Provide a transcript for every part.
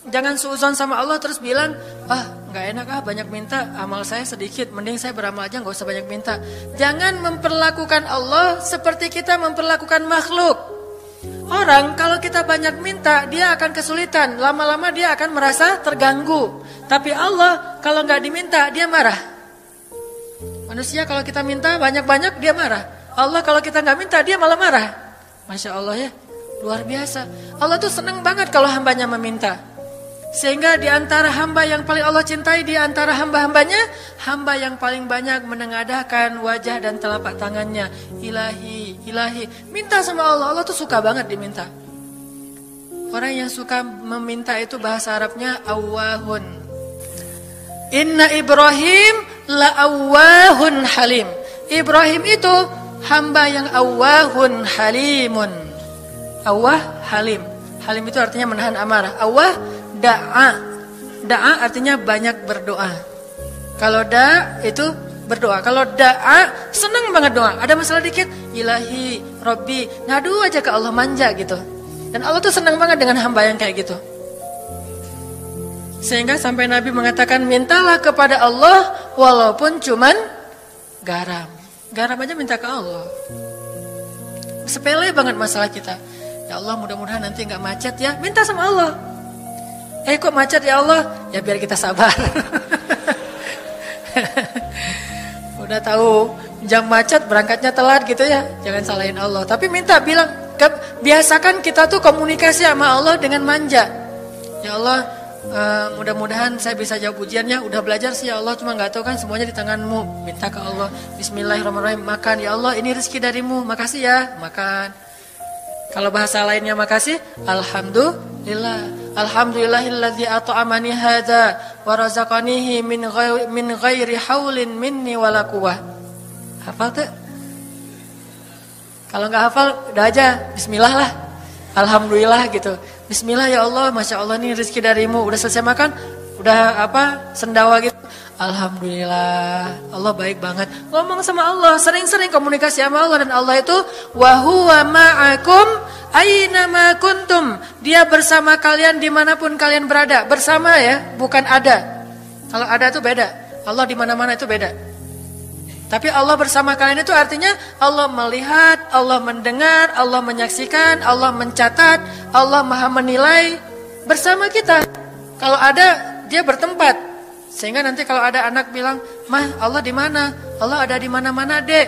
Jangan suuzon sama Allah terus bilang, nggak enak banyak minta, amal saya sedikit, mending saya beramal aja nggak usah banyak minta. Jangan memperlakukan Allah seperti kita memperlakukan makhluk. Orang kalau kita banyak minta, dia akan kesulitan, lama-lama dia akan merasa terganggu. Tapi Allah kalau nggak diminta, dia marah. Manusia kalau kita minta banyak-banyak, dia marah. Allah kalau kita nggak minta, dia malah marah. Masya Allah ya, luar biasa. Allah tuh senang banget kalau hambanya meminta. Sehingga di antara hamba yang paling Allah cintai, di antara hamba-hambanya, hamba yang paling banyak menengadahkan wajah dan telapak tangannya. Ilahi, ilahi. Minta sama Allah, Allah tuh suka banget diminta. Orang yang suka meminta itu bahasa Arabnya awwahun. Inna Ibrahim la awwahun halim. Ibrahim itu hamba yang awwahun halimun. Awwah, halim. Halim itu artinya menahan amarah. Awwah, da'a artinya banyak berdoa. Kalau itu berdoa. Kalau da'a senang banget doa. Ada masalah dikit, ilahi, Rabbi, ngadu aja ke Allah, manja gitu. Dan Allah tuh senang banget dengan hamba yang kayak gitu. Sehingga sampai Nabi mengatakan, mintalah kepada Allah walaupun cuman garam. Garam aja minta ke Allah. Sepele banget masalah kita. Ya Allah, mudah-mudahan nanti nggak macet ya. Minta sama Allah. Kok macet ya Allah? Ya biar kita sabar. Udah tahu jam macet berangkatnya telat gitu ya. Jangan salahin Allah. Tapi minta, bilang, biasakan kita tuh komunikasi sama Allah dengan manja. Ya Allah, mudah-mudahan saya bisa jawab ujiannya. Udah belajar sih ya Allah, cuma nggak tahu kan semuanya di tanganmu. Minta ke Allah. Bismillahirrahmanirrahim. Makan ya Allah, ini rezeki darimu. Makasih ya, makan. Kalau bahasa lainnya makasih, alhamdulillah. Alhamdulillahilladzi at'amani hadza wa razaqanihi min ghairi haulin minni wala quwwah. Hafal tuh? Kalau enggak hafal udah aja bismillah lah. Alhamdulillah gitu. Bismillah ya Allah, Masya Allah nih rezeki darimu. Udah selesai makan, udah sendawa gitu. Alhamdulillah, Allah baik banget. Ngomong sama Allah, sering-sering komunikasi sama Allah. Dan Allah itu wa huwa ma'akum aina ma kuntum. Dia bersama kalian dimanapun kalian berada. Bersama ya, bukan ada. Kalau ada itu beda. Allah di mana-mana itu beda. Tapi Allah bersama kalian itu artinya Allah melihat, Allah mendengar, Allah menyaksikan, Allah mencatat, Allah maha menilai bersama kita. Kalau ada, dia bertempat. Sehingga nanti kalau ada anak bilang, "Mah, Allah di mana?" Allah ada di mana-mana, Dek.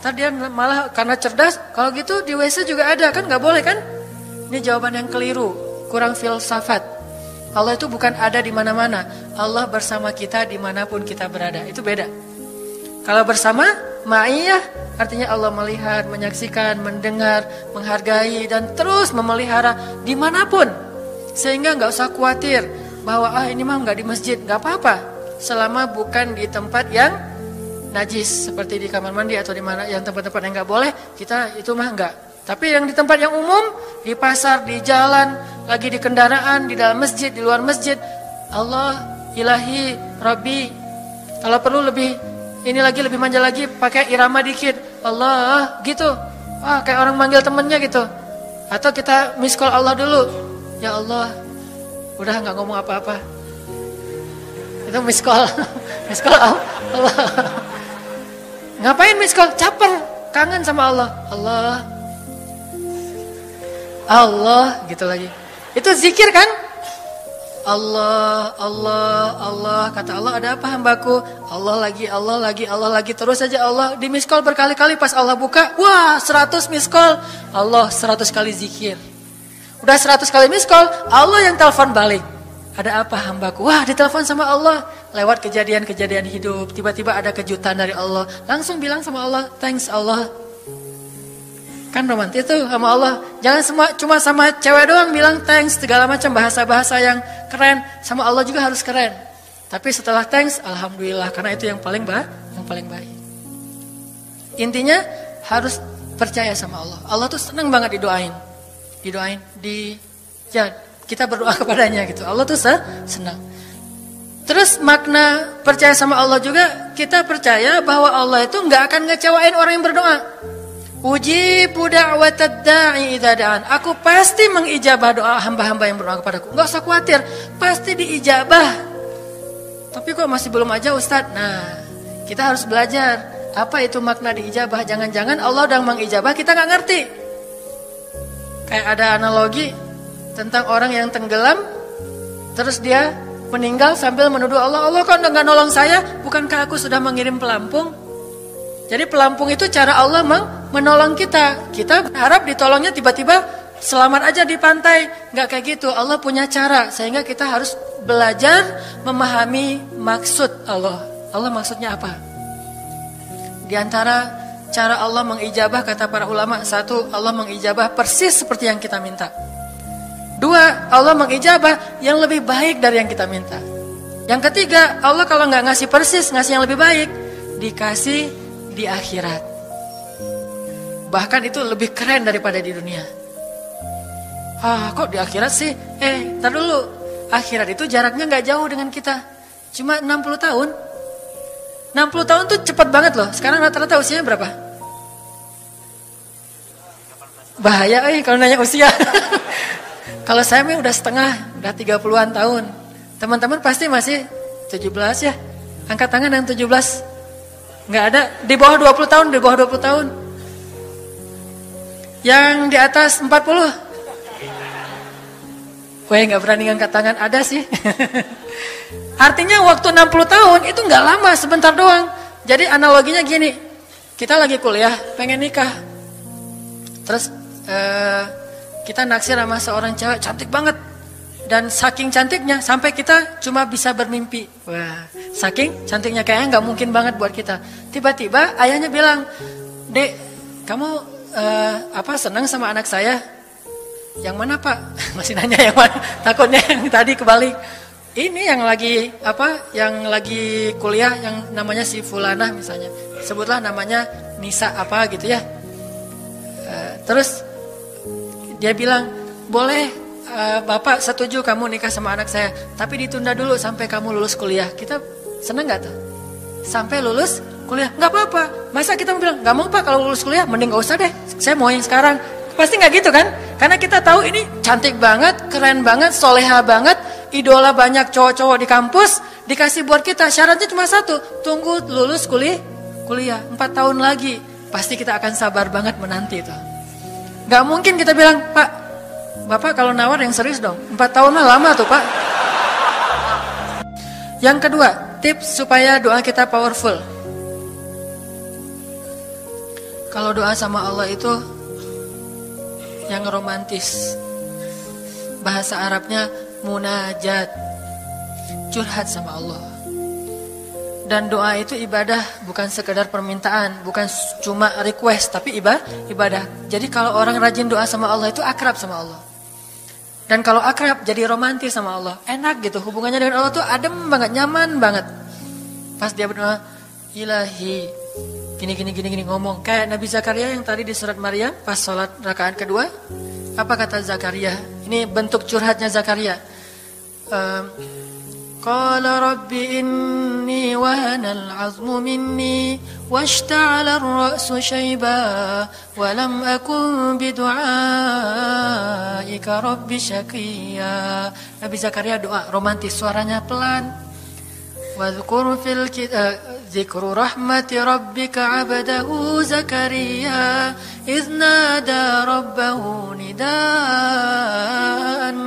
Ntar dia malah karena cerdas, kalau gitu di WC juga ada, kan nggak boleh kan? Ini jawaban yang keliru, kurang filsafat. Allah itu bukan ada di mana-mana. Allah bersama kita dimanapun kita berada. Itu beda. Kalau bersama, ma'iyah artinya Allah melihat, menyaksikan, mendengar, menghargai dan terus memelihara dimanapun. Sehingga nggak usah khawatir bahwa ini mah nggak di masjid, nggak apa-apa. Selama bukan di tempat yang najis seperti di kamar mandi atau di mana yang tempat-tempat yang nggak boleh, kita itu mah nggak. Tapi yang di tempat yang umum, di pasar, di jalan, lagi di kendaraan, di dalam masjid, di luar masjid, Allah, ilahi, Rabbi. Kalau perlu lebih lebih manja lagi, pakai irama dikit. Allah, gitu. Kayak orang manggil temennya gitu. Atau kita miss call Allah dulu. Ya Allah, udah nggak ngomong apa-apa. Itu miss call. Miss call Allah. Ngapain miss call? Caper, kangen sama Allah. Allah, gitu lagi. Itu zikir kan? Allah, kata Allah, ada apa hambaku? Allah lagi, terus saja Allah. Di miss call berkali-kali, pas Allah buka, wah 100 miss call. Allah 100 kali zikir. Udah 100 kali miss call, Allah yang telepon balik. Ada apa hambaku? Wah, ditelepon sama Allah. Lewat kejadian-kejadian hidup, tiba-tiba ada kejutan dari Allah. Langsung bilang sama Allah, thanks Allah. Kan romantis tuh sama Allah. Jangan cuma sama cewek doang bilang thanks, segala macam bahasa-bahasa yang keren. Sama Allah juga harus keren. Tapi setelah thanks, alhamdulillah, karena itu yang paling baik. Intinya harus percaya sama Allah. Allah tuh senang banget didoain. Kita berdoa kepadanya gitu. Allah tuh senang. Terus makna percaya sama Allah juga, kita percaya bahwa Allah itu nggak akan ngecewain orang yang berdoa. Ujibu da'watad da'i idza da'an. Aku pasti mengijabah doa hamba-hamba yang berdoa kepadaku. Enggak usah khawatir. pasti diijabah. Tapi kok masih belum aja Ustadz? Nah, kita harus belajar apa itu makna diijabah. Jangan-jangan Allah udah mengijabah, kita nggak ngerti. Kayak ada analogi tentang orang yang tenggelam, terus dia meninggal sambil menuduh Allah, Allah kok nggak nolong saya? Bukankah aku sudah mengirim pelampung? Jadi pelampung itu cara Allah menolong kita. Kita berharap ditolongnya tiba-tiba selamat aja di pantai. Nggak kayak gitu. Allah punya cara, sehingga kita harus belajar memahami maksud Allah. Allah maksudnya apa? Di antara cara Allah mengijabah, kata para ulama, satu, Allah mengijabah persis seperti yang kita minta. Dua, Allah mengijabah yang lebih baik dari yang kita minta. Yang ketiga, Allah kalau nggak ngasih persis, ngasih yang lebih baik, dikasih di akhirat. Bahkan itu lebih keren daripada di dunia. Kok di akhirat sih? Ntar dulu. Akhirat itu jaraknya nggak jauh dengan kita. Cuma 60 tahun. 60 tahun tuh cepat banget loh. Sekarang rata-rata usianya berapa? Bahaya kalau nanya usia. Kalau saya udah setengah, udah 30-an tahun. Teman-teman pasti masih 17 ya. Angkat tangan yang 17. Nggak ada. Di bawah 20 tahun, di bawah 20 tahun. Yang di atas 40. Gue nggak berani angkat tangan, ada sih. Artinya waktu 60 tahun itu nggak lama, sebentar doang. Jadi analoginya gini. Kita lagi kuliah, pengen nikah. Terus kita naksir sama seorang cewek cantik banget. Dan saking cantiknya sampai kita cuma bisa bermimpi. Wah, saking cantiknya kayaknya nggak mungkin banget buat kita. Tiba-tiba ayahnya bilang, "Dek, kamu senang sama anak saya?" "Yang mana, Pak?" Masih nanya yang mana. Takutnya yang tadi kebalik. Ini yang lagi yang lagi kuliah yang namanya si Fulanah misalnya. Sebutlah namanya Nisa apa gitu ya. Terus dia bilang, "Boleh, Bapak setuju kamu nikah sama anak saya, tapi ditunda dulu sampai kamu lulus kuliah." Kita seneng gak tuh? Sampai lulus kuliah, gak apa-apa. Masa kita bilang, gak mau Pak kalau lulus kuliah, mending gak usah deh, saya mau yang sekarang. Pasti gak gitu kan? Karena kita tahu ini cantik banget, keren banget, soleha banget, idola banyak cowok-cowok di kampus, dikasih buat kita. Syaratnya cuma satu, tunggu lulus kuliah 4 tahun lagi. Pasti kita akan sabar banget menanti itu. Gak mungkin kita bilang, "Pak, Bapak kalau nawar yang serius dong, 4 tahun mah lama tuh Pak." Yang kedua, tips supaya doa kita powerful. Kalau doa sama Allah itu yang romantis. Bahasa Arabnya munajat, curhat sama Allah. Dan doa itu ibadah, bukan sekedar permintaan, bukan cuma request, tapi ibadah. Jadi kalau orang rajin doa sama Allah itu akrab sama Allah. Dan kalau akrab jadi romantis sama Allah, enak gitu, hubungannya dengan Allah tuh adem banget, nyaman banget. Pas dia berdoa, "Ilahi," gini ngomong kayak Nabi Zakaria yang tadi di surat Maryam pas sholat rakaat kedua. Apa kata Zakaria? Ini bentuk curhatnya Zakaria. Qala rabbi inni wahanal azmu minni washta'ala ar-ra'su shayba wa lam akun bidu'aika rabbi syaqiyya. Nabi Zakaria doa romantis, suaranya pelan. Wadhkur fil Zikru rahmati rabbika abdahu Zakaria idh nada rabbahu nidaan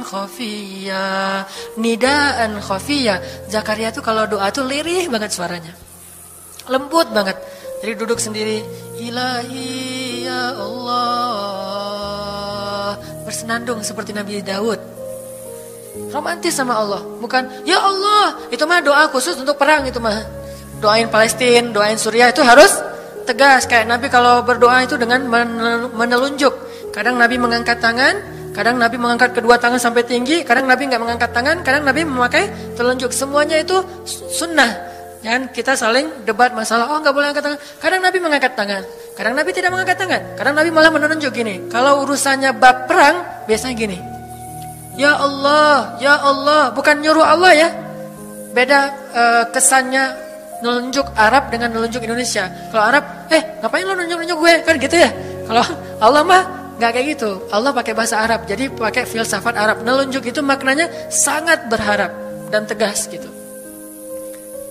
khafiyya. Nidaan khafiyya. Zakaria tuh kalau doa tuh lirih banget suaranya, lembut banget. Jadi duduk sendiri, "Ilahi ya Allah," bersenandung seperti Nabi Daud. Romantis sama Allah, bukan "Ya Allah." Itu mah doa khusus untuk perang, itu mah. Doain Palestina, doain Suriah itu harus tegas. Kayak Nabi kalau berdoa itu dengan menelunjuk. Kadang Nabi mengangkat tangan, kadang Nabi mengangkat kedua tangan sampai tinggi, kadang Nabi nggak mengangkat tangan, kadang Nabi memakai telunjuk. Semuanya itu sunnah. Jangan kita saling debat masalah, "Oh nggak boleh angkat tangan." Kadang Nabi mengangkat tangan, kadang Nabi tidak mengangkat tangan, kadang Nabi malah menunjuk gini. Kalau urusannya bab perang, biasanya gini, "Ya Allah, ya Allah," bukan nyuruh Allah ya. Beda kesannya nelunjuk Arab dengan nelunjuk Indonesia. Kalau Arab, ngapain lo nunjuk-nunjuk gue? Kan gitu ya. Kalau Allah mah Nggak kayak gitu. Allah pakai bahasa Arab, jadi pakai filsafat Arab. Nelunjuk itu maknanya sangat berharap dan tegas gitu.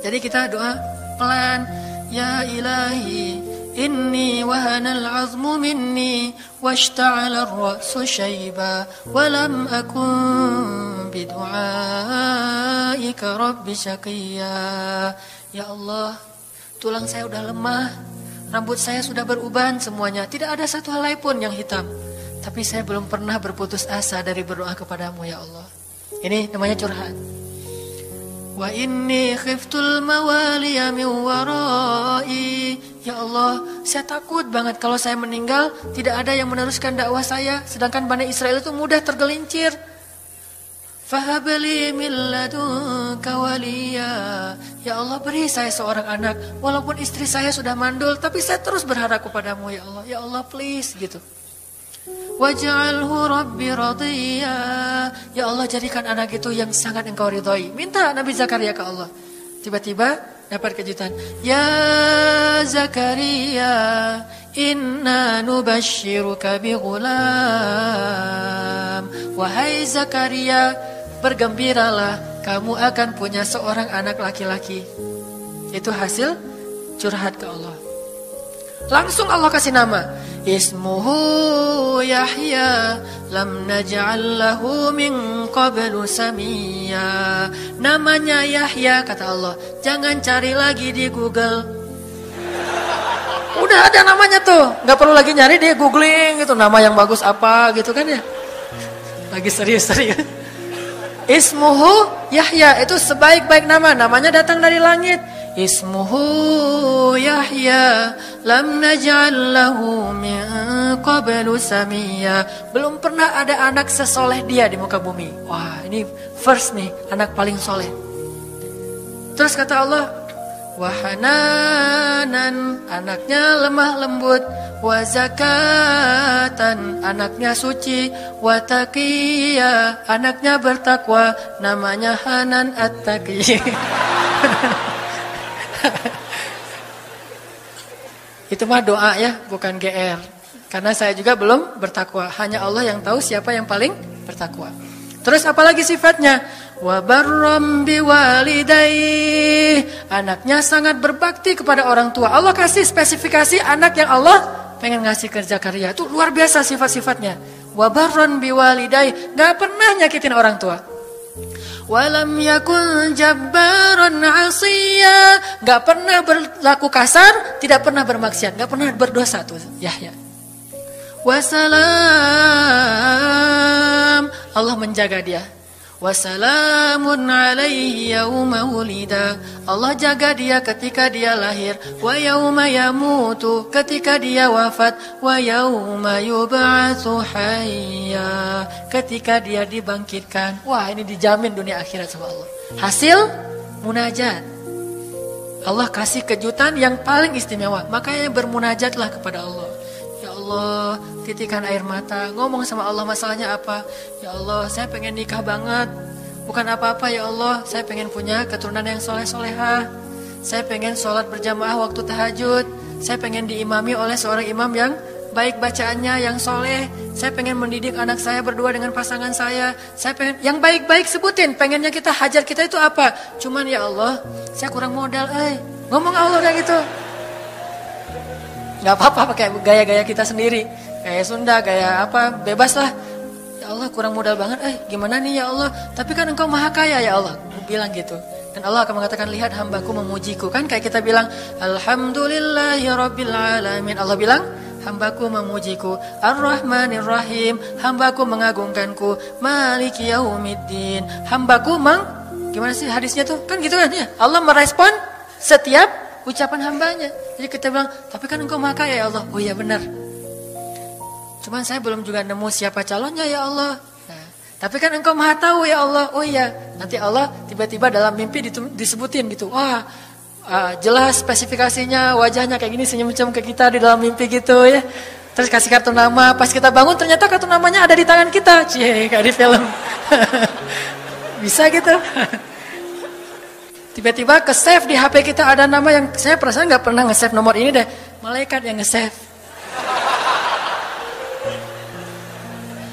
Jadi kita doa pelan. Ya ilahi, inni wahanal azmu minni, washta'ala ar-ra'su shayba, walam akun bidu'aika rabbi syaqiyya. Ya Allah, tulang saya udah lemah, rambut saya sudah beruban semuanya, tidak ada satu helai pun yang hitam. Tapi saya belum pernah berputus asa dari berdoa kepadamu ya Allah. Ini namanya curhat. Wa inni khiftul mawaliya min warai. Ya Allah, saya takut banget kalau saya meninggal tidak ada yang meneruskan dakwah saya, sedangkan Bani Israel itu mudah tergelincir. Fahabli min ladunka waliya. Ya Allah, beri saya seorang anak walaupun istri saya sudah mandul, tapi saya terus berharap kepadamu ya Allah. Ya Allah, please gitu. Waj'alhu rabbi radiyya. Ya Allah, jadikan anak itu yang sangat engkau ridhoi. Minta Nabi Zakaria ke Allah. Tiba-tiba dapat kejutan. Ya Zakaria, inna nubashiruka bi ghulam. Wahai Zakaria, bergembiralah, kamu akan punya seorang anak laki-laki. Itu hasil curhat ke Allah. Langsung Allah kasih nama. Ismuhu Yahya, lam naj'al lahu min qablu samiyya. Namanya Yahya, kata Allah. Jangan cari lagi di Google. Udah ada namanya tuh, nggak perlu lagi nyari di googling gitu. Nama yang bagus apa gitu kan ya. Lagi serius-serius. Ismuhu Yahya, itu sebaik-baik nama. Namanya datang dari langit. Ismuhu Yahya, lam naj'al lahu min qablu samiyya. Belum pernah ada anak sesoleh dia di muka bumi. Wah, ini first nih, anak paling soleh. Terus kata Allah, wahananan, anaknya lemah lembut. Wa zakatan, anaknya suci. Wa taqiyya, anaknya bertakwa. Namanya Hanan At-Taqi. Itu mah doa ya, bukan GR. Karena saya juga belum bertakwa. Hanya Allah yang tahu siapa yang paling bertakwa. Terus apalagi sifatnya? Wa barram biwalidayhi, anaknya sangat berbakti kepada orang tua. Allah kasih spesifikasi anak yang Allah pengen ngasih ke Zakaria. Itu luar biasa sifat-sifatnya. Wa barran biwalidayhi, enggak pernah nyakitin orang tua. Walam yakun jabbaran 'asiyya, enggak pernah berlaku kasar, tidak pernah bermaksiat, enggak pernah berdosa tuh Yahya. Wassalam, Allah menjaga dia. Wassalamun alaihi yauma wulida, Allah jaga dia ketika dia lahir. Wa yauma yamutu, ketika dia wafat. Wa yauma yub'atsu hayya, ketika dia dibangkitkan. Wah, ini dijamin dunia akhirat sama Allah. Hasil munajat. Allah kasih kejutan yang paling istimewa. Makanya bermunajatlah kepada Allah. Ya Allah, titikan air mata, ngomong sama Allah masalahnya apa. Ya Allah, saya pengen nikah banget. Bukan apa-apa ya Allah, saya pengen punya keturunan yang soleh-solehah. Saya pengen sholat berjamaah waktu tahajud. Saya pengen diimami oleh seorang imam yang baik bacaannya, yang soleh. Saya pengen mendidik anak saya berdua dengan pasangan saya. Saya pengen, yang baik-baik sebutin. Pengennya kita, hajar kita itu apa. Cuman ya Allah, saya kurang modal. Ngomong Allah udah gitu. Gak apa-apa pakai gaya-gaya kita sendiri. Gaya Sunda, gaya apa, bebas lah. Ya Allah, kurang modal banget. Gimana nih ya Allah? Tapi kan engkau maha kaya ya Allah. Aku bilang gitu. Dan Allah akan mengatakan, lihat hambaku memujiku. Kan kayak kita bilang, Alhamdulillahi Rabbil Alamin. Allah bilang, hambaku memujiku. Ar-Rahmanir-Rahim, hambaku mengagungkanku. Maliki Yaumiddin, hambaku gimana sih hadisnya tuh? Kan gitu kan ya. Allah merespon setiap ucapan hambanya. Jadi kita bilang, tapi kan engkau maha kaya ya Allah. Oh iya benar. Cuman saya belum juga nemu siapa calonnya ya Allah. Nah, tapi kan engkau maha tahu ya Allah. Oh iya. Nanti Allah tiba-tiba dalam mimpi disebutin gitu. Wah, jelas spesifikasinya, wajahnya kayak gini, senyum-senyum ke kita di dalam mimpi gitu ya. Terus kasih kartu nama. Pas kita bangun ternyata kartu namanya ada di tangan kita. Cie, kayak di film. Bisa gitu. Tiba-tiba ke-save di HP kita ada nama yang saya perasaan gak pernah nge-save nomor ini deh. Malaikat yang nge-save.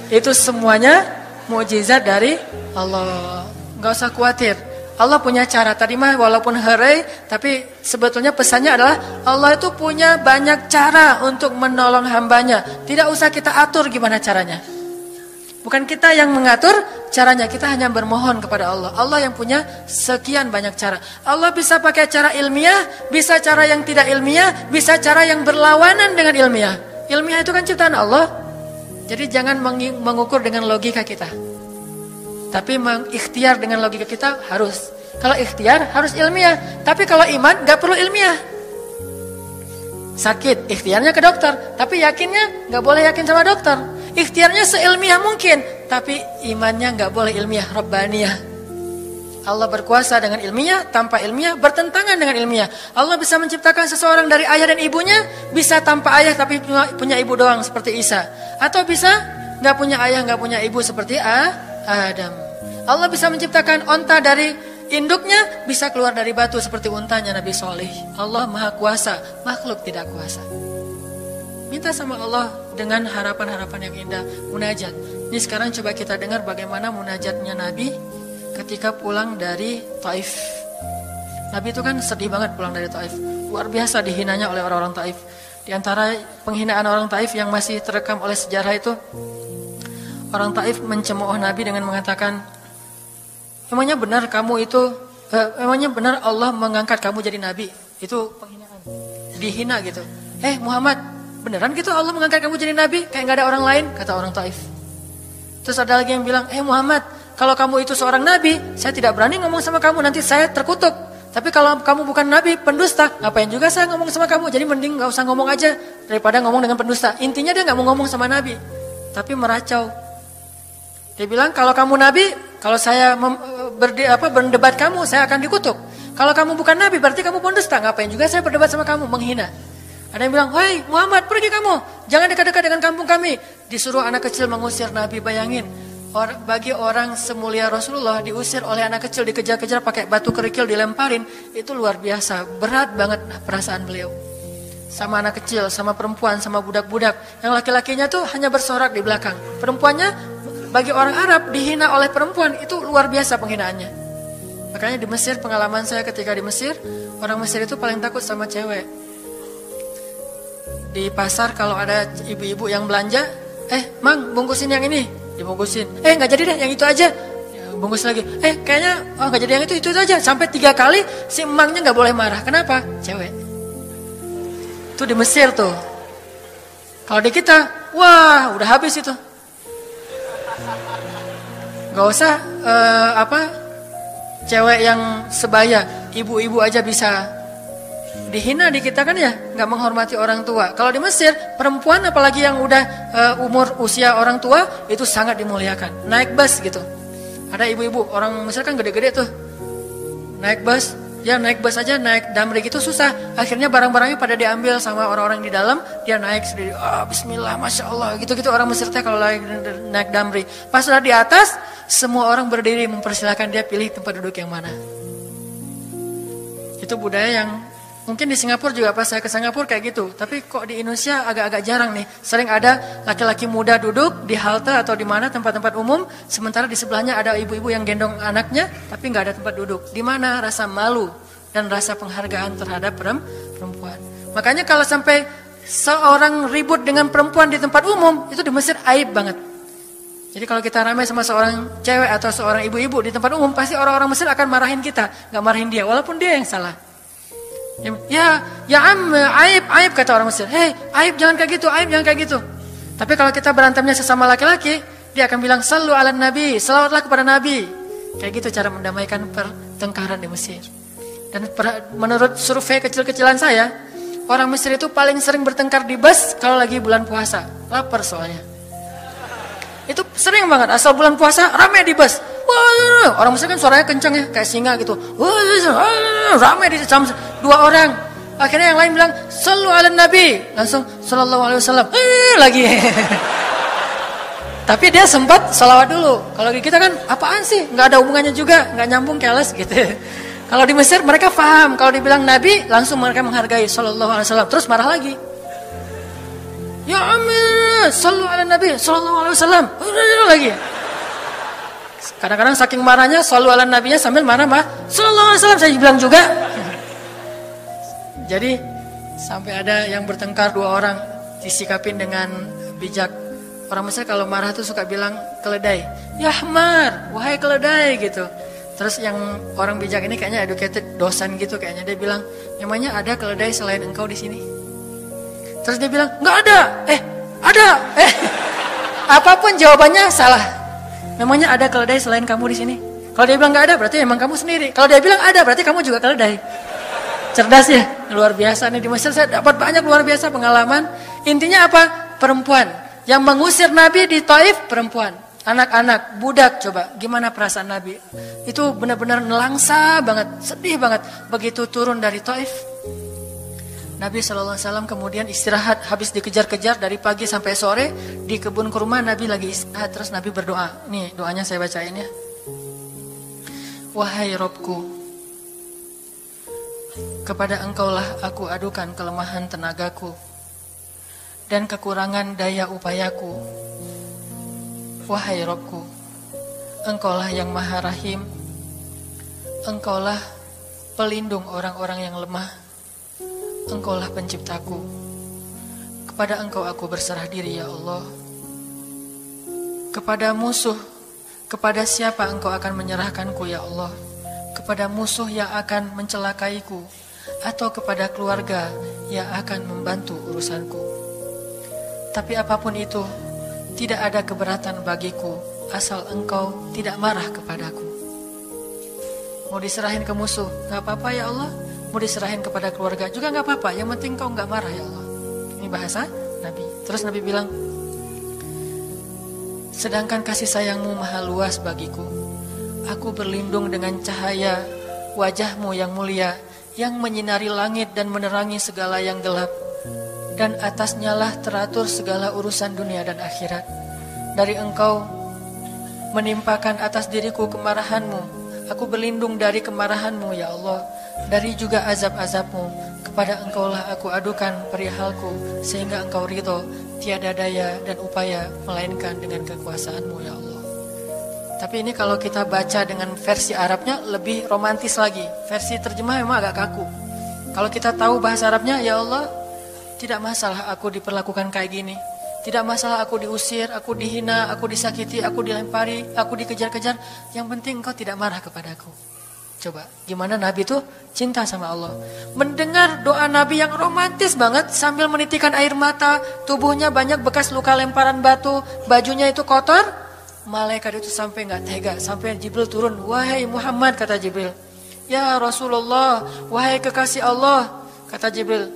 Itu semuanya mukjizat dari Allah. Gak usah khawatir. Allah punya cara. Tadi mah walaupun herai, tapi sebetulnya pesannya adalah Allah itu punya banyak cara untuk menolong hambanya. Tidak usah kita atur gimana caranya. Bukan kita yang mengatur caranya, kita hanya bermohon kepada Allah. Allah yang punya sekian banyak cara. Allah bisa pakai cara ilmiah, bisa cara yang tidak ilmiah, bisa cara yang berlawanan dengan ilmiah. Ilmiah itu kan ciptaan Allah. Jadi jangan mengukur dengan logika kita. Tapi mengikhtiar dengan logika kita harus. Kalau ikhtiar harus ilmiah. Tapi kalau iman gak perlu ilmiah. Sakit, ikhtiarnya ke dokter. Tapi yakinnya gak boleh yakin sama dokter. Ikhtiarnya seilmiah mungkin, tapi imannya nggak boleh ilmiah, rabbaniyah. Allah berkuasa dengan ilmiah, tanpa ilmiah, bertentangan dengan ilmiah. Allah bisa menciptakan seseorang dari ayah dan ibunya, bisa tanpa ayah tapi punya ibu doang seperti Isa. Atau bisa nggak punya ayah, nggak punya ibu seperti Adam. Allah bisa menciptakan onta dari induknya, bisa keluar dari batu seperti untanya Nabi Soleh. Allah maha kuasa, makhluk tidak kuasa. Minta sama Allah dengan harapan-harapan yang indah, munajat. Ini sekarang coba kita dengar bagaimana munajatnya Nabi ketika pulang dari Taif. Nabi itu kan sedih banget pulang dari Taif. Luar biasa dihinanya oleh orang-orang Taif. Di antara penghinaan orang Taif yang masih terekam oleh sejarah itu, orang Taif mencemooh Nabi dengan mengatakan, emangnya benar kamu itu, emangnya benar Allah mengangkat kamu jadi Nabi? Itu penghinaan. Dihina gitu. Muhammad, beneran gitu Allah mengangkat kamu jadi nabi? Kayak gak ada orang lain, kata orang Taif. Terus ada lagi yang bilang, Muhammad, kalau kamu itu seorang nabi, saya tidak berani ngomong sama kamu, nanti saya terkutuk. Tapi kalau kamu bukan nabi, pendusta, ngapain juga saya ngomong sama kamu? Jadi mending gak usah ngomong aja, daripada ngomong dengan pendusta. Intinya dia gak mau ngomong sama nabi, tapi meracau. Dia bilang, kalau kamu nabi, kalau saya berdebat kamu, saya akan dikutuk. Kalau kamu bukan nabi, berarti kamu pendusta, ngapain juga saya berdebat sama kamu, menghina. Ada yang bilang, hei Muhammad, pergi kamu, jangan dekat-dekat dengan kampung kami. Disuruh anak kecil mengusir Nabi, bayangin. Bagi orang semulia Rasulullah, diusir oleh anak kecil, dikejar-kejar pakai batu kerikil, dilemparin. Itu luar biasa, berat banget perasaan beliau. Sama anak kecil, sama perempuan, sama budak-budak. Yang laki-lakinya tuh hanya bersorak di belakang. Perempuannya, bagi orang Arab, dihina oleh perempuan, itu luar biasa penghinaannya. Makanya di Mesir, pengalaman saya ketika di Mesir, orang Mesir itu paling takut sama cewek. Di pasar kalau ada ibu-ibu yang belanja, Mang, bungkusin yang ini, dibungkusin. Nggak jadi deh, yang itu aja. Ya, bungkus lagi. Kayaknya nggak jadi yang itu aja. Sampai 3 kali si emangnya nggak boleh marah. Kenapa? Cewek. Itu di Mesir tuh. Kalau di kita, wah, udah habis itu. Nggak usah cewek yang sebaya, ibu-ibu aja bisa dihina di kita kan ya, nggak menghormati orang tua. Kalau di Mesir, perempuan apalagi yang udah umur usia orang tua itu sangat dimuliakan. Naik bus gitu, ada ibu-ibu orang Mesir kan gede-gede tuh, naik bus, ya naik bus aja, naik damri gitu susah. Akhirnya barang-barangnya pada diambil sama orang-orang di dalam, dia naik sendiri. Bismillah, masya Allah, gitu-gitu orang Mesir teh kalau naik damri. Pas sudah di atas, semua orang berdiri mempersilahkan dia pilih tempat duduk yang mana. Itu budaya yang mungkin di Singapura juga pas saya ke Singapura kayak gitu. Tapi kok di Indonesia agak-agak jarang nih. Sering ada laki-laki muda duduk di halte atau di mana tempat-tempat umum. Sementara di sebelahnya ada ibu-ibu yang gendong anaknya. Tapi gak ada tempat duduk. Di mana rasa malu dan rasa penghargaan terhadap perempuan. Makanya kalau sampai seorang ribut dengan perempuan di tempat umum, itu di Mesir aib banget. Jadi kalau kita ramai sama seorang cewek atau seorang ibu-ibu di tempat umum, pasti orang-orang Mesir akan marahin kita. Gak marahin dia, walaupun dia yang salah. Ya aib kata orang Mesir. Aib jangan kayak gitu, aib jangan kayak gitu. Tapi kalau kita berantemnya sesama laki-laki, dia akan bilang sallu ala nabi, selawatlah kepada nabi. Kayak gitu cara mendamaikan pertengkaran di Mesir. Dan menurut survei kecil-kecilan saya, orang Mesir itu paling sering bertengkar di bus kalau lagi bulan puasa. Lapar soalnya. Itu sering banget, asal bulan puasa ramai di bus. Wah, orang Mesir kan suaranya kencang ya, kayak singa gitu. Wah, ramai di jam 2 orang. Akhirnya yang lain bilang, sallu ala nabi. Langsung, sallallahu alaihi wasallam. Lagi. Tapi dia sempat salawat dulu. Kalau di kita kan, apaan sih? Nggak ada hubungannya juga, nggak nyambung, keles gitu. Kalau di Mesir mereka paham. Kalau dibilang nabi, langsung mereka menghargai sallallahu alaihi wasallam. Terus marah lagi. Ya Amir, sallu ala Nabi sallallahu alaihi wasallam. Lagi. Kadang-kadang saking marahnya sallu ala Nabinya sambil marah sallallahu alaihi wasallam saya bilang juga. Jadi sampai ada yang bertengkar dua orang disikapin dengan bijak. Orang Mesir kalau marah tuh suka bilang keledai. Ya Ahmar, wahai keledai gitu. Terus yang orang bijak ini kayaknya educated dosen gitu kayaknya dia bilang, "Memangnya ada keledai selain engkau di sini?" Terus dia bilang, "Enggak ada." Ada. Apapun jawabannya salah. Memangnya ada keledai selain kamu di sini? Kalau dia bilang enggak ada berarti emang kamu sendiri. Kalau dia bilang ada berarti kamu juga keledai. Cerdas ya, luar biasa nih di Mesir saya dapat banyak luar biasa pengalaman. Intinya apa? Perempuan yang mengusir Nabi di Taif, perempuan, anak-anak, budak. Coba gimana perasaan Nabi? Itu benar-benar nelangsa banget, sedih banget begitu turun dari Taif. Nabi SAW kemudian istirahat, habis dikejar-kejar dari pagi sampai sore di kebun kurma. Nabi lagi istirahat, terus Nabi berdoa. Nih doanya saya bacain ya. Wahai Robku, kepada engkaulah aku adukan kelemahan tenagaku dan kekurangan daya upayaku. Wahai Robku, engkaulah yang maha rahim, engkaulah pelindung orang-orang yang lemah, engkaulah penciptaku. Kepada engkau aku berserah diri ya Allah. Kepada musuh, kepada siapa engkau akan menyerahkanku ya Allah? Kepada musuh yang akan mencelakaiku, atau kepada keluarga yang akan membantu urusanku. Tapi apapun itu, tidak ada keberatan bagiku, asal engkau tidak marah kepadaku. Mau diserahin ke musuh, gak apa-apa ya Allah. Mau diserahin kepada keluarga juga gak apa-apa, yang penting kau gak marah ya Allah. Ini bahasa Nabi. Terus Nabi bilang, sedangkan kasih sayangmu maha luas bagiku, aku berlindung dengan cahaya wajahmu yang mulia, yang menyinari langit dan menerangi segala yang gelap, dan atasnya lah teratur segala urusan dunia dan akhirat. Dari engkau menimpakan atas diriku kemarahanmu, aku berlindung dari kemarahanmu ya Allah, dari juga azab-azabmu. Kepada engkaulah aku adukan perihalku, sehingga engkau ridho, tiada daya dan upaya melainkan dengan kekuasaanmu ya Allah. Tapi ini kalau kita baca dengan versi Arabnya lebih romantis lagi. Versi terjemah memang agak kaku. Kalau kita tahu bahasa Arabnya, ya Allah, tidak masalah aku diperlakukan kayak gini. Tidak masalah aku diusir, aku dihina, aku disakiti, aku dilempari, aku dikejar-kejar. Yang penting engkau tidak marah kepadaku. Coba, gimana Nabi itu cinta sama Allah. Mendengar doa Nabi yang romantis banget sambil menitikan air mata, tubuhnya banyak bekas luka lemparan batu, bajunya itu kotor. Malaikat itu sampai gak tega, sampai Jibril turun. Wahai Muhammad, kata Jibril. Ya Rasulullah, wahai kekasih Allah, kata Jibril.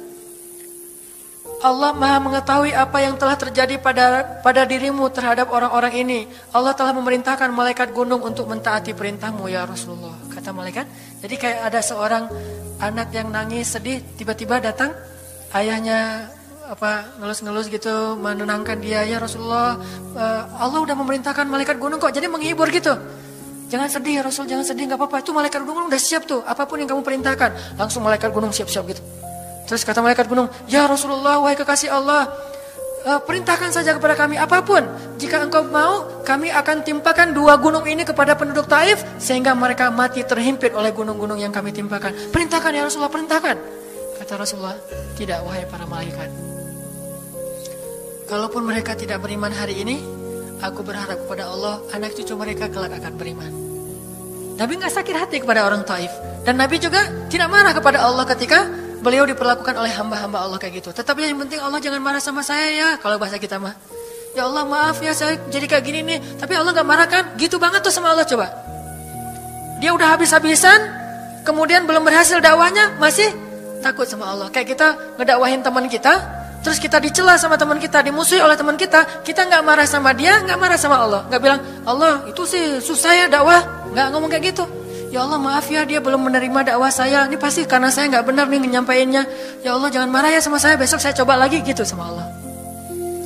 Allah maha mengetahui apa yang telah terjadi pada dirimu terhadap orang-orang ini. Allah telah memerintahkan malaikat gunung untuk mentaati perintahmu ya Rasulullah, kata malaikat. Jadi kayak ada seorang anak yang nangis sedih, tiba-tiba datang ayahnya ngelus-ngelus gitu, menenangkan dia. Ya Rasulullah, Allah udah memerintahkan malaikat gunung kok, jadi menghibur gitu. Jangan sedih ya Rasul, jangan sedih, gak apa-apa. Itu malaikat gunung udah siap tuh, apapun yang kamu perintahkan. Langsung malaikat gunung siap-siap gitu. Terus kata malaikat gunung, ya Rasulullah, wahai kekasih Allah, perintahkan saja kepada kami apapun. Jika engkau mau, kami akan timpakan 2 gunung ini kepada penduduk Taif, sehingga mereka mati terhimpit oleh gunung-gunung yang kami timpakan. Perintahkan ya Rasulullah, perintahkan. Kata Rasulullah, tidak wahai para malaikat. Kalaupun mereka tidak beriman hari ini, aku berharap kepada Allah, anak cucu mereka kelak akan beriman. Nabi gak sakit hati kepada orang Taif. Dan Nabi juga tidak marah kepada Allah ketika beliau diperlakukan oleh hamba-hamba Allah kayak gitu. Tetapi yang penting Allah jangan marah sama saya ya. Kalau bahasa kita mah, ya Allah maaf ya saya jadi kayak gini nih. Tapi Allah gak marah kan? Gitu banget tuh sama Allah coba. Dia udah habis-habisan, kemudian belum berhasil dakwahnya, masih takut sama Allah. Kayak kita ngedakwahin teman kita, terus kita dicela sama teman kita, dimusuhi oleh teman kita gak marah sama dia, gak marah sama Allah. Gak bilang, Allah itu sih susah ya dakwah. Gak ngomong kayak gitu. Ya Allah maaf ya dia belum menerima dakwah saya. Ini pasti karena saya gak benar nih nyampainya. Ya Allah jangan marah ya sama saya, besok saya coba lagi gitu sama Allah.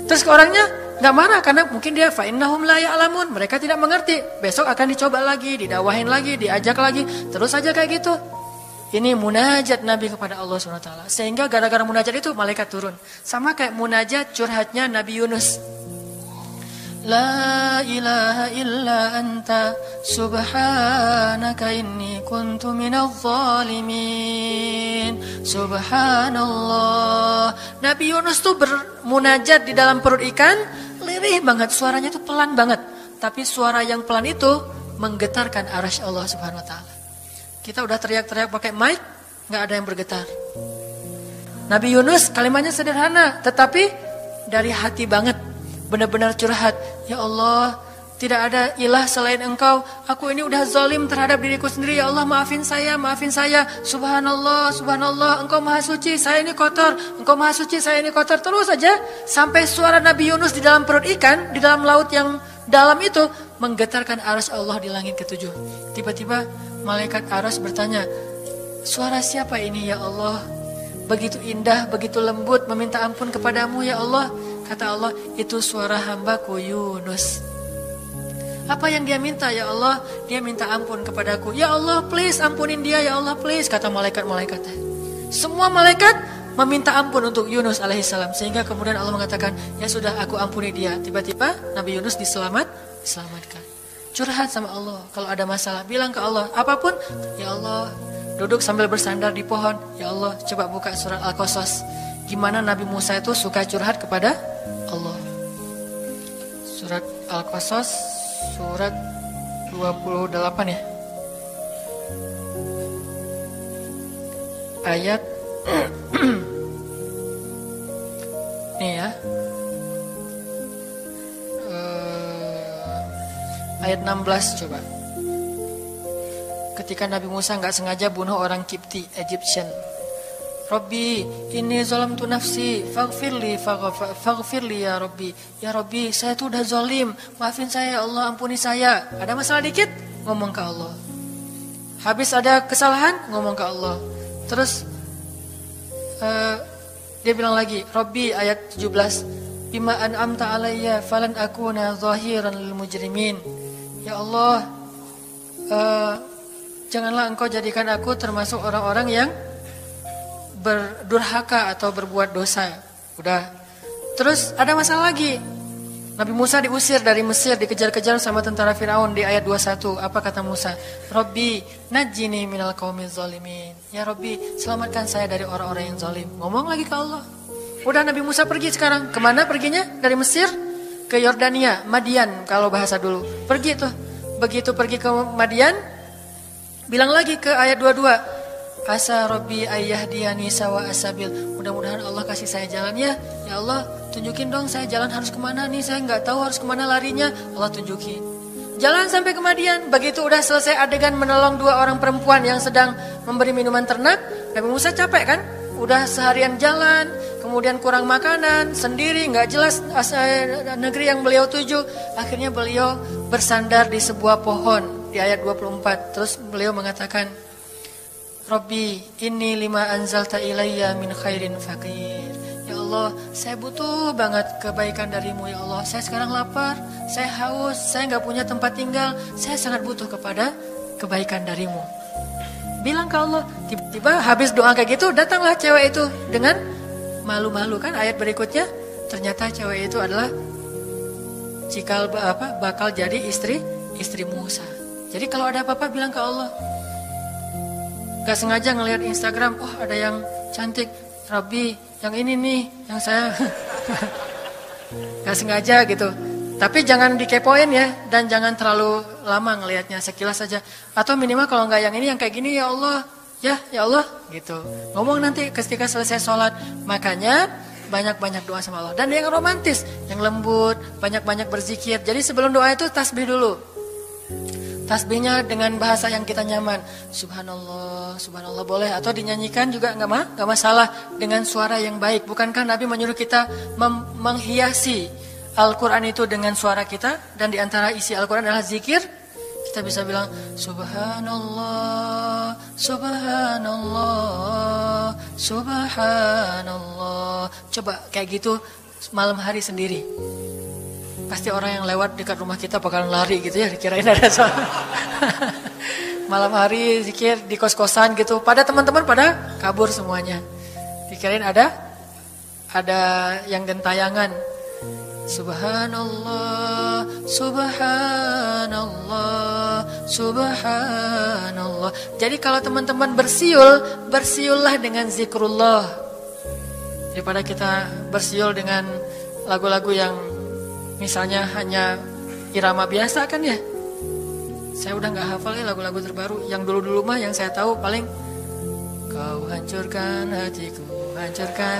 Terus ke orangnya gak marah karena mungkin dia fa'innahum la ya'lamun, mereka tidak mengerti. Besok akan dicoba lagi, didakwahin lagi, diajak lagi, terus aja kayak gitu. Ini munajat Nabi kepada Allah SWT. Sehingga gara-gara munajat itu malaikat turun. Sama kayak munajat curhatnya Nabi Yunus. La ilaha illa anta subhanaka inni kuntu minadh zalimin. Subhanallah. Nabi Yunus tuh bermunajat di dalam perut ikan, lirih banget, suaranya tuh pelan banget. Tapi suara yang pelan itu menggetarkan arasy Allah Subhanahu wa taala. Kita udah teriak-teriak pakai mic, nggak ada yang bergetar. Nabi Yunus kalimatnya sederhana, tetapi dari hati banget, benar-benar curhat. Ya Allah, tidak ada ilah selain Engkau. Aku ini udah zalim terhadap diriku sendiri. Ya Allah, maafin saya, maafin saya. Subhanallah, subhanallah. Engkau maha suci, saya ini kotor. Engkau maha suci, saya ini kotor. Terus saja sampai suara Nabi Yunus di dalam perut ikan, di dalam laut yang dalam itu menggetarkan arasy Allah di langit ketujuh. Tiba-tiba malaikat arasy bertanya, suara siapa ini ya Allah? Begitu indah, begitu lembut, meminta ampun kepadamu ya Allah. Kata Allah, itu suara hambaku Yunus. Apa yang dia minta ya Allah? Dia minta ampun kepadaku. Ya Allah, please ampunin dia ya Allah, please. Kata malaikat-malaikatnya. Semua malaikat meminta ampun untuk Yunus alaihissalam. Sehingga kemudian Allah mengatakan, ya sudah aku ampuni dia. Tiba-tiba Nabi Yunus diselamatkan. Curhat sama Allah. Kalau ada masalah, bilang ke Allah. Apapun, ya Allah. Duduk sambil bersandar di pohon. Ya Allah, coba buka surat Al-Qasas. Gimana Nabi Musa itu suka curhat kepada Allah. Surat Al-Qasas, surat 28 ya. Ayat nih ya. Ayat 16 coba. Ketika Nabi Musa nggak sengaja bunuh orang Kipti, Egyptian. Rabbi, ini zalamtu nafsi, faghfirli ya Rabbi. Ya Rabbi, saya tuh udah zalim, maafin saya ya Allah, ampuni saya. Ada masalah dikit, ngomong ke Allah. Habis ada kesalahan, ngomong ke Allah. Terus dia bilang lagi, Rabbi ayat 17, bima an'amta alayya falan akuna zahiran lil mujrimin. Ya Allah, janganlah engkau jadikan aku termasuk orang-orang yang berdurhaka atau berbuat dosa. Udah. Terus ada masalah lagi. Nabi Musa diusir dari Mesir, dikejar-kejar sama tentara Firaun di ayat 21. Apa kata Musa? Rabbi, najjini minal qaumiz zalimin. Ya Rabbi, selamatkan saya dari orang-orang yang zalim. Ngomong lagi ke Allah. Udah, Nabi Musa pergi sekarang. Kemana perginya? Dari Mesir ke Yordania, Madian kalau bahasa dulu. Pergi tuh. Begitu pergi ke Madian, bilang lagi ke ayat 22. Asa Rabbi ayyahdiyani sawa asabil. Mudah-mudahan Allah kasih saya jalan ya. Ya Allah, tunjukin dong saya jalan harus kemana nih. Saya nggak tahu harus kemana larinya. Allah tunjukin. Jalan sampai ke Madian. Begitu udah selesai adegan menolong dua orang perempuan yang sedang memberi minuman ternak, Nabi Musa capek kan? Udah seharian jalan, kemudian kurang makanan, sendiri, nggak jelas negeri yang beliau tuju. Akhirnya beliau bersandar di sebuah pohon di ayat 24. Terus beliau mengatakan, Rabbi, inni lima anzalta ilayya min khairin faqir. Ya Allah, saya butuh banget kebaikan darimu ya Allah. Saya sekarang lapar, saya haus, saya nggak punya tempat tinggal. Saya sangat butuh kepada kebaikan darimu. Bilang ke Allah. Tiba-tiba habis doa kayak gitu, datanglah cewek itu dengan malu-malu kan. Ayat berikutnya, ternyata cewek itu adalah bakal jadi istri Musa. Jadi kalau ada apa-apa bilang ke Allah. Gak sengaja ngelihat Instagram, oh ada yang cantik, Rabbi, yang ini nih, yang saya gak sengaja gitu. Tapi jangan dikepoin ya, dan jangan terlalu lama ngelihatnya, sekilas saja. Atau minimal kalau nggak yang ini, yang kayak gini, ya Allah, ya Allah, gitu. Ngomong nanti ketika selesai sholat. Makanya banyak-banyak doa sama Allah. Dan yang romantis, yang lembut, banyak-banyak berzikir. Jadi sebelum doa itu tasbih dulu. Tasbihnya dengan bahasa yang kita nyaman. Subhanallah, subhanallah boleh. Atau dinyanyikan juga nggak masalah dengan suara yang baik. Bukankah Nabi menyuruh kita menghiasi Al-Quran itu dengan suara kita? Dan diantara isi Al-Quran adalah zikir. Kita bisa bilang Subhanallah, Subhanallah, Subhanallah. Coba kayak gitu malam hari sendiri. Pasti orang yang lewat dekat rumah kita bakalan lari gitu ya, dikirain ada soal. malam hari zikir di kos-kosan gitu. Pada teman-teman pada kabur semuanya. Dikirain ada yang gentayangan. Subhanallah, subhanallah, subhanallah. Jadi kalau teman-teman bersiullah dengan zikrullah. Daripada kita bersiul dengan lagu-lagu yang misalnya hanya irama biasa kan ya. Saya udah gak hafal ya lagu-lagu terbaru. Yang dulu-dulu mah yang saya tahu paling kau hancurkan hatiku, hancurkan.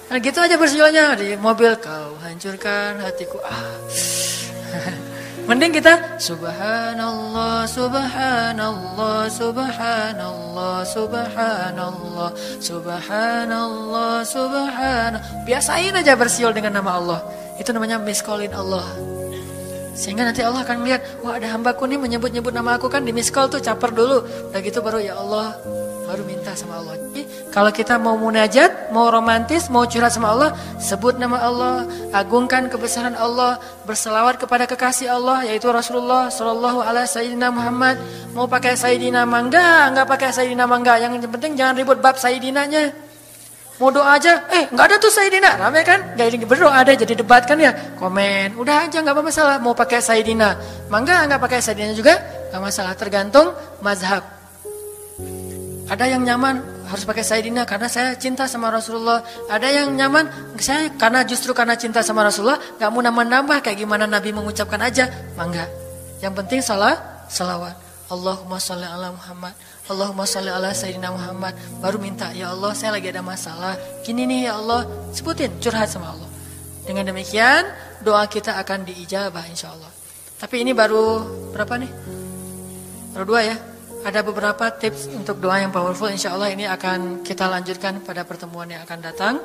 Nah gitu aja bersiulnya di mobil, kau hancurkan hatiku. Mending kita subhanallah, subhanallah, subhanallah, subhanallah, subhanallah, subhanallah. Biasain aja bersiul dengan nama Allah. Itu namanya miskolin Allah. Sehingga nanti Allah akan melihat, wah ada hambaku nih menyebut-nyebut nama aku kan di miskol tuh, caper dulu. Udah gitu baru ya Allah, baru minta sama Allah. Jadi, kalau kita mau munajat, mau romantis, mau curhat sama Allah, sebut nama Allah, agungkan kebesaran Allah, berselawat kepada kekasih Allah yaitu Rasulullah sallallahu alaihi sayyidina Muhammad. Mau pakai sayyidina mangga, enggak pakai sayyidina mangga, yang penting jangan ribut bab sayyidinanya. Mau doa aja, enggak ada tuh sayyidina, rame kan? Gak berdoa ada jadi debat kan ya, komen, udah aja nggak masalah. Mau pakai sayyidina mangga, enggak pakai sayyidina juga nggak masalah, tergantung mazhab. Ada yang nyaman harus pakai sayyidina karena saya cinta sama Rasulullah. Ada yang nyaman saya justru karena cinta sama Rasulullah nggak mau nambah-nambah kayak gimana Nabi mengucapkan aja, mangga. Yang penting salawat. Allahumma sholli ala Muhammad, Allahumma sholli ala sayyidina Muhammad. Baru minta, ya Allah saya lagi ada masalah gini nih ya Allah, sebutin, curhat sama Allah. Dengan demikian doa kita akan diijabah insyaallah. Tapi ini baru berapa nih? Baru 2 ya. Ada beberapa tips untuk doa yang powerful, insya Allah ini akan kita lanjutkan pada pertemuan yang akan datang.